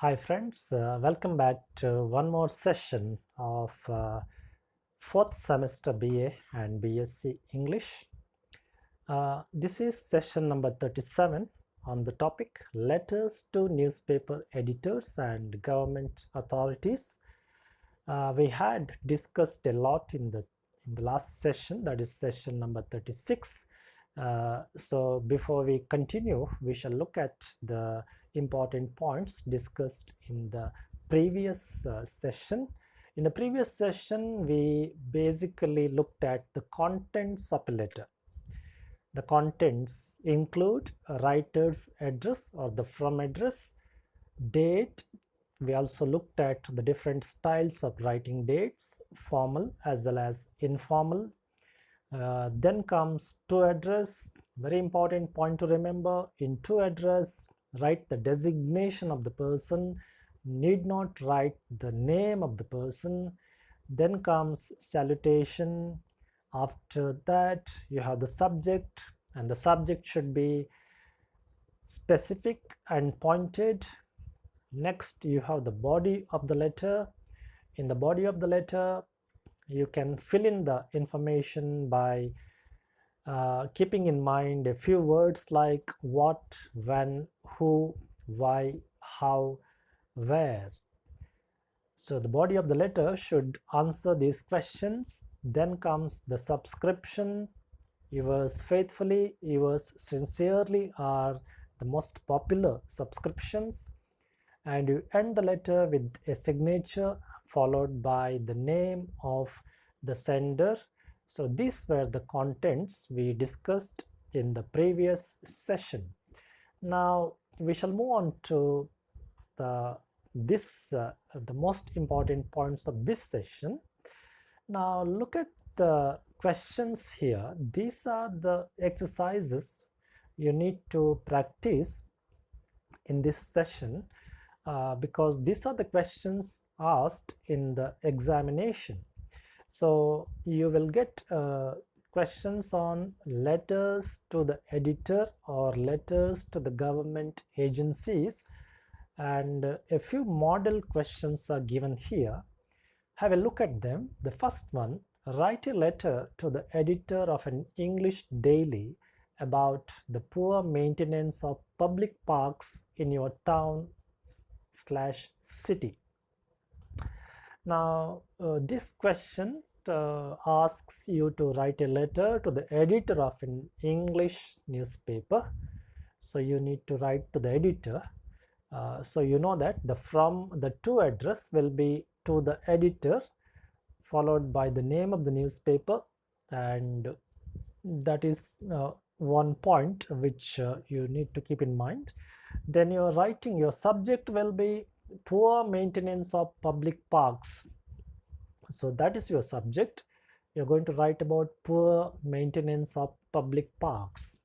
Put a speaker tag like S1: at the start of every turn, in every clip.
S1: Hi friends, welcome back to one more session of fourth semester BA and BSc English. This is session number 37 on the topic letters to newspaper editors and government authorities. We had discussed a lot in the last session, that is session number 36. So before we continue, we shall look at the important points discussed in the previous session. In the previous session, we basically looked at the contents of a letter. The contents include a writer's address or the from address, date. We also looked at the different styles of writing dates, formal as well as informal. Then comes to address. Very important point to remember: in to address, write the designation of the person, need not write the name of the person. Then comes salutation. After that you have the subject, and the subject should be specific and pointed. Next you have the body of the letter. In the body of the letter you can fill in the information by keeping in mind a few words like what, when, who, why, how, where. So the body of the letter should answer these questions. Then comes the subscription. Yours faithfully, yours sincerely are the most popular subscriptions. And you end the letter with a signature followed by the name of the sender. So these were the contents we discussed in the previous session. Now we shall move on to the the most important points of this session. Now look at the questions here. These are the exercises you need to practice in this session because these are the questions asked in the examination. So you will get questions on letters to the editor or letters to the government agencies, and a few model questions are given here. Have a look at them. The first one: write a letter to the editor of an English daily about the poor maintenance of public parks in your town slash city. Now this question asks you to write a letter to the editor of an English newspaper. So you need to write to the editor. So you know that the from, the to address will be to the editor followed by the name of the newspaper, and that is one point which you need to keep in mind. Then your writing, your subject will be poor maintenance of public parks. So that is your subject. You're going to write about poor maintenance of public parks.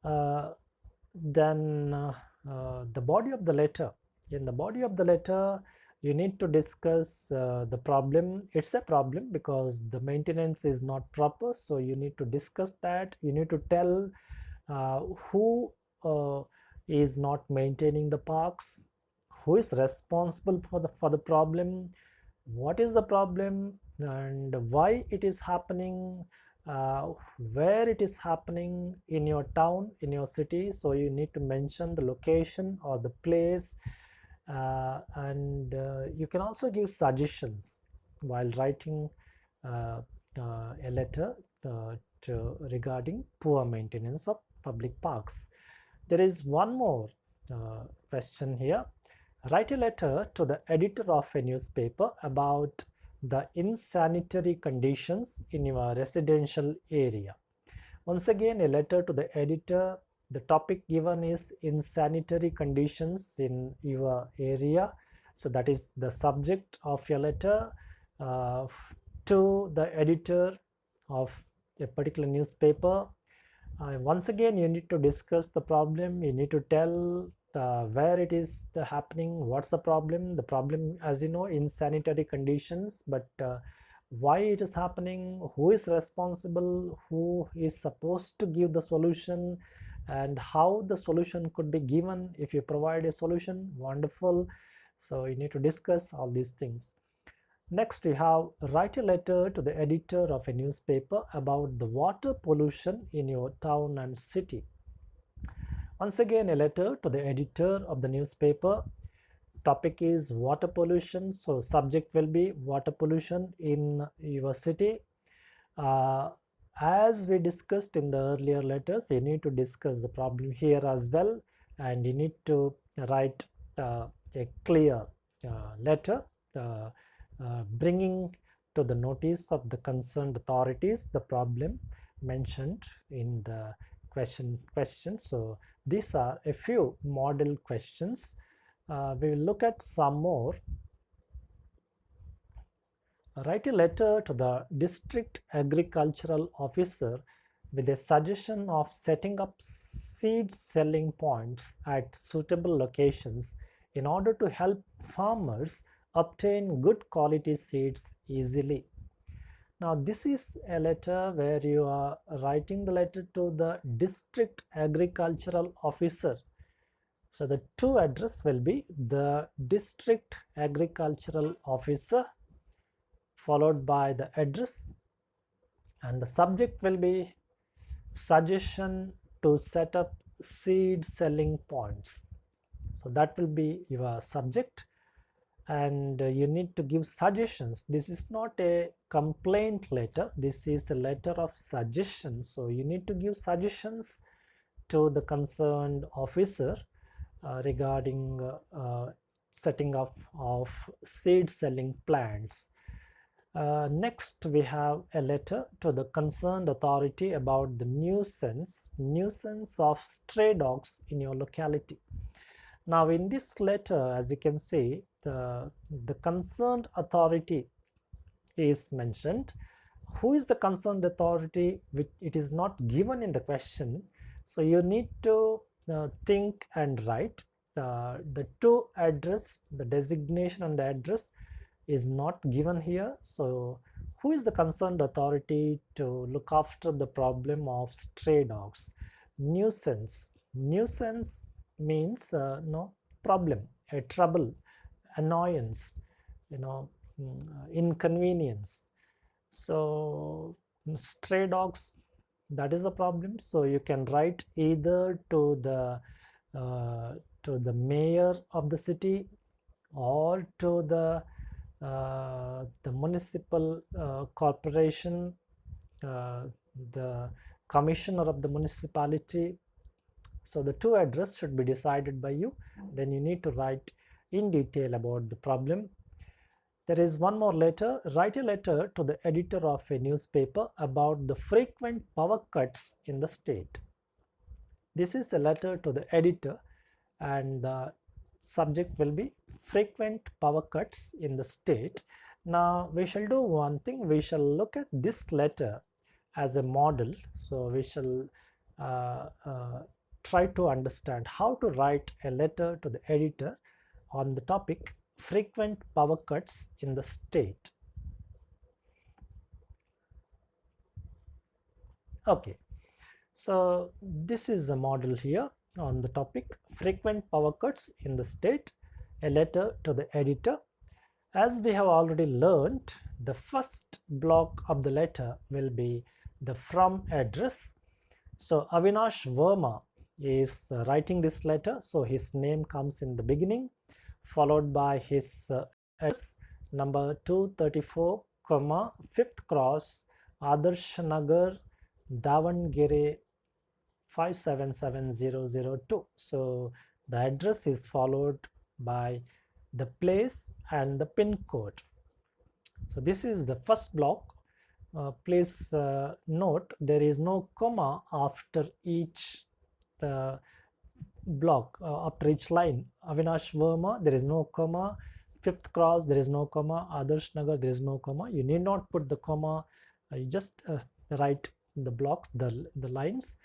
S1: Then the body of the letter. In the body of the letter, you need to discuss the problem. It's a problem because the maintenance is not proper, so you need to discuss that. You need to tell who is not maintaining the parks, who is responsible for the problem, what is the problem, and why it is happening, where it is happening in your town, in your city. So you need to mention the location or the place, and you can also give suggestions while writing a letter regarding poor maintenance of public parks. There is one more question here. Write a letter to the editor of a newspaper about the insanitary conditions in your residential area. Once again, a letter to the editor. The topic given is insanitary conditions in your area. So that is the subject of your letter to the editor of a particular newspaper. Once again, you need to discuss the problem. You need to tell where it is happening, what's the problem, as you know, in sanitary conditions, but why it is happening, who is responsible, who is supposed to give the solution, and how the solution could be given. If you provide a solution, wonderful. So you need to discuss all these things. Next, we have write a letter to the editor of a newspaper about the water pollution in your town and city. Once again, a letter to the editor of the newspaper. Topic is water pollution. So subject will be water pollution in your city. As we discussed in the earlier letters, you need to discuss the problem here as well, and you need to write a clear letter bringing to the notice of the concerned authorities the problem mentioned in the question. So these are a few model questions. We will look at some more. Write a letter to the district agricultural officer with a suggestion of setting up seed selling points at suitable locations in order to help farmers obtain good quality seeds easily. Now, this is a letter where you are writing the letter to the district agricultural officer. So the to address will be the district agricultural officer followed by the address, and the subject will be suggestion to set up seed selling points. So that will be your subject, and you need to give suggestions. This is not a complaint letter, this is a letter of suggestion. So you need to give suggestions to the concerned officer regarding setting up of seed selling plants. Next, we have a letter to the concerned authority about the nuisance of stray dogs in your locality. Now, in this letter, as you can see, the concerned authority is mentioned. Who is the concerned authority? It is not given in the question. So you need to think and write. The to address, the designation and the address is not given here. So who is the concerned authority to look after the problem of stray dogs? Nuisance means no problem, a trouble, annoyance, inconvenience. So stray dogs, that is the problem. So you can write either to the mayor of the city or to the municipal corporation, the commissioner of the municipality. So the to address should be decided by you. Then you need to write in detail about the problem. There is one more letter. Write a letter to the editor of a newspaper about the frequent power cuts in the state. This is a letter to the editor, and the subject will be frequent power cuts in the state. Now we shall do one thing. We shall look at this letter as a model. So we shall try to understand how to write a letter to the editor on the topic frequent power cuts in the state. Okay, so this is the model here on the topic frequent power cuts in the state, a letter to the editor. As we have already learned, the first block of the letter will be the from address. So Avinash Verma is writing this letter, so his name comes in the beginning, followed by his address number 234, 5th cross, Adarsh Nagar, Davangere 577002. So the address is followed by the place and the pin code. So this is the first block. Please note there is no comma after each block, after each line. Avinash Verma, there is no comma. 5th cross, there is no comma. Adarsh Nagar, there is no comma. You need not put the comma. You just write the blocks, the lines.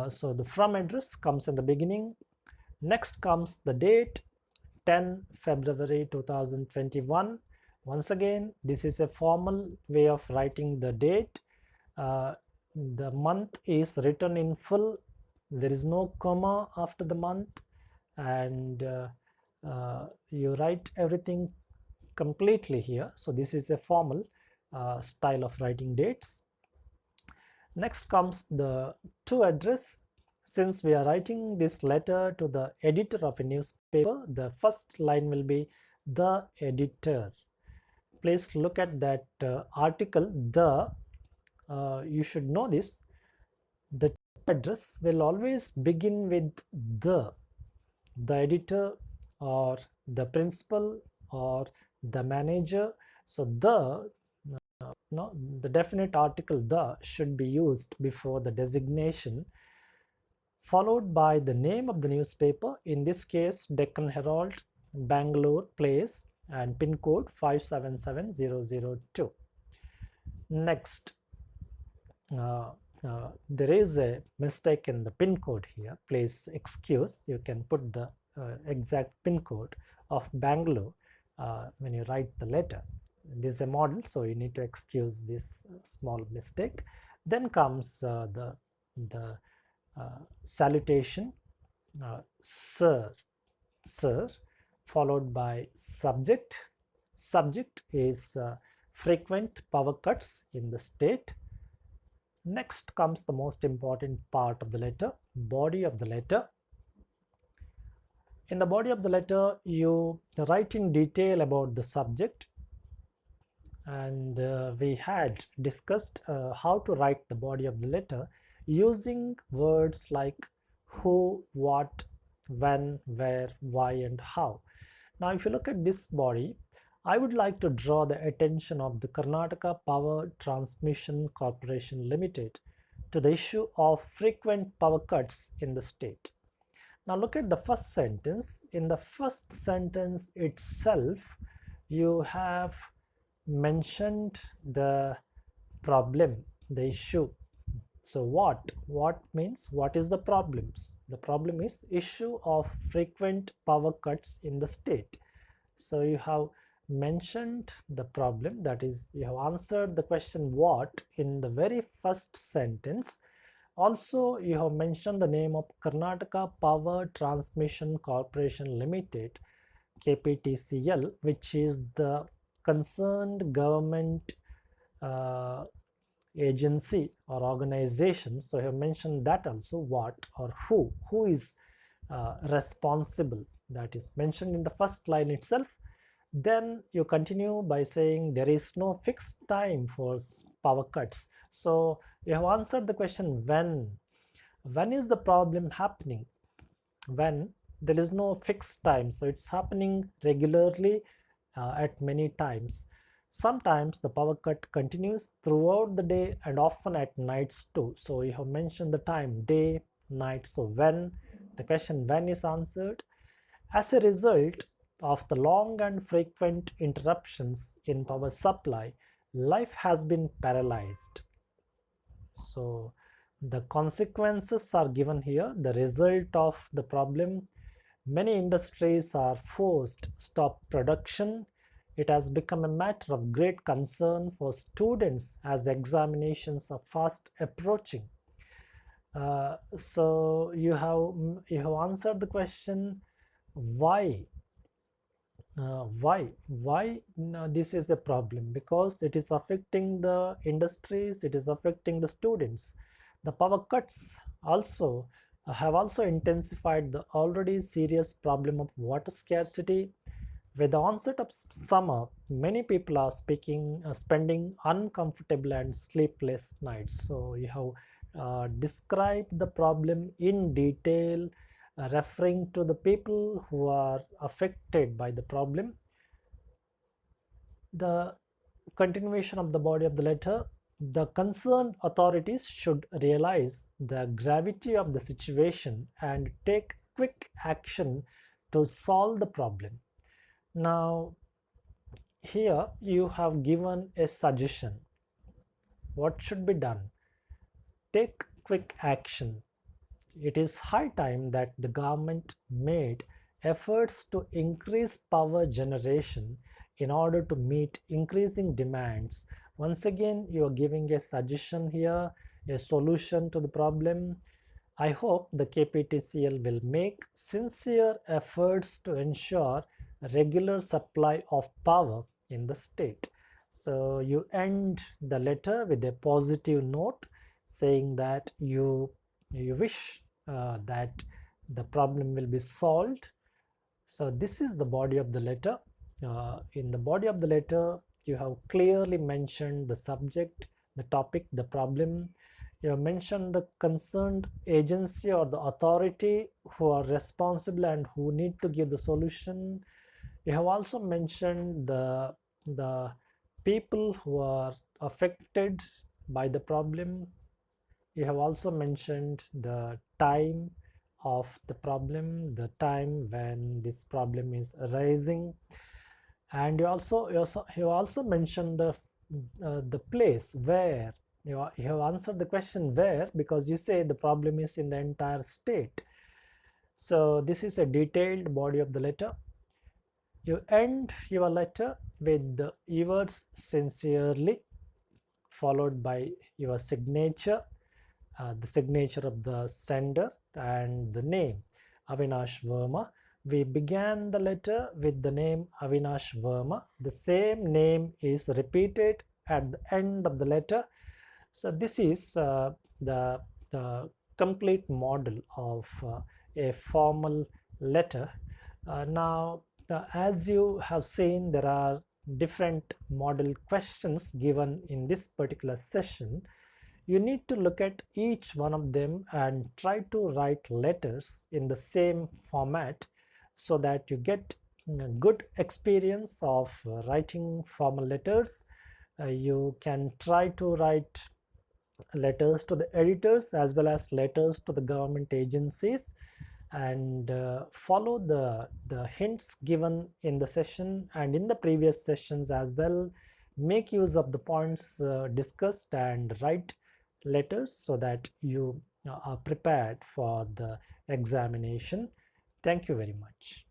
S1: So the from address comes in the beginning. Next comes the date, 10 February 2021. Once again, this is a formal way of writing the date. The month is written in full there is no comma after the month, and you write everything completely here. So this is a formal style of writing dates. Next comes the to address. Since we are writing this letter to the editor of a newspaper, the first line will be the editor. Please look at that article, the. You should know this. The address will always begin with the editor or the principal or the manager. So no, the definite article the should be used before the designation, followed by the name of the newspaper, in this case Deccan Herald, Bangalore Place, and pin code 577002. Next, there is a mistake in the pin code here. Please excuse, you can put the exact pin code of Bangalore when you write the letter. This is a model, so you need to excuse this small mistake. Then comes the salutation, sir, sir, followed by subject. Subject is frequent power cuts in the state. Next comes the most important part of the letter, body of the letter. In the body of the letter, you write in detail about the subject, and we had discussed how to write the body of the letter using words like who, what, when, where, why, and how. Now, if you look at this body, I would like to draw the attention of the Karnataka Power Transmission Corporation Limited to the issue of frequent power cuts in the state. Now look at the first sentence. In the first sentence itself, you have mentioned the problem, the issue. So what means, what is the problems? The problem is issue of frequent power cuts in the state. So you have mentioned the problem, that is, you have answered the question what in the very first sentence. Also, you have mentioned the name of Karnataka Power Transmission Corporation Limited, KPTCL, which is the concerned government agency or organization. So you have mentioned that also, what or who is responsible, that is mentioned in the first line itself. Then you continue by saying there is no fixed time for power cuts. So you have answered the question when is the problem happening? When there is no fixed time, so it's happening regularly at many times. Sometimes the power cut continues throughout the day and often at nights too. So you have mentioned the time, day, night. So when, the question when is answered. As a result of the long and frequent interruptions in power supply, life has been paralyzed. So the consequences are given here. The result of the problem, many industries are forced to stop production. It has become a matter of great concern for students as examinations are fast approaching. So you have answered the question why this is a problem, because it is affecting the industries, it is affecting the students. The power cuts also have also intensified the already serious problem of water scarcity. With the onset of summer, many people are spending uncomfortable and sleepless nights. So you have described the problem in detail, referring to the people who are affected by the problem. The continuation of the body of the letter, the concerned authorities should realize the gravity of the situation and take quick action to solve the problem. Now, here you have given a suggestion. What should be done? Take quick action. It is high time that the government made efforts to increase power generation in order to meet increasing demands. Once again, you are giving a suggestion here, a solution to the problem. I hope the KPTCL will make sincere efforts to ensure regular supply of power in the state. So you end the letter with a positive note saying that you wish that the problem will be solved. So this is the body of the letter. In the body of the letter, you have clearly mentioned the subject, the topic, the problem. You have mentioned the concerned agency or the authority who are responsible and who need to give the solution. You have also mentioned the people who are affected by the problem. You have also mentioned the time of the problem, the time when this problem is arising, and you also mentioned the place where you have answered the question where, because you say the problem is in the entire state. So this is a detailed body of the letter. You end your letter with the yours sincerely, followed by your signature, the signature of the sender, and the name Avinash Verma. We began the letter with the name Avinash Verma. The same name is repeated at the end of the letter. So this is the complete model of a formal letter. Now, as you have seen, there are different model questions given in this particular session. You need to look at each one of them and try to write letters in the same format so that you get a good experience of writing formal letters. You can try to write letters to the editors as well as letters to the government agencies, and follow the hints given in the session and in the previous sessions as well. Make use of the points discussed and write letters so that you are prepared for the examination. Thank you very much.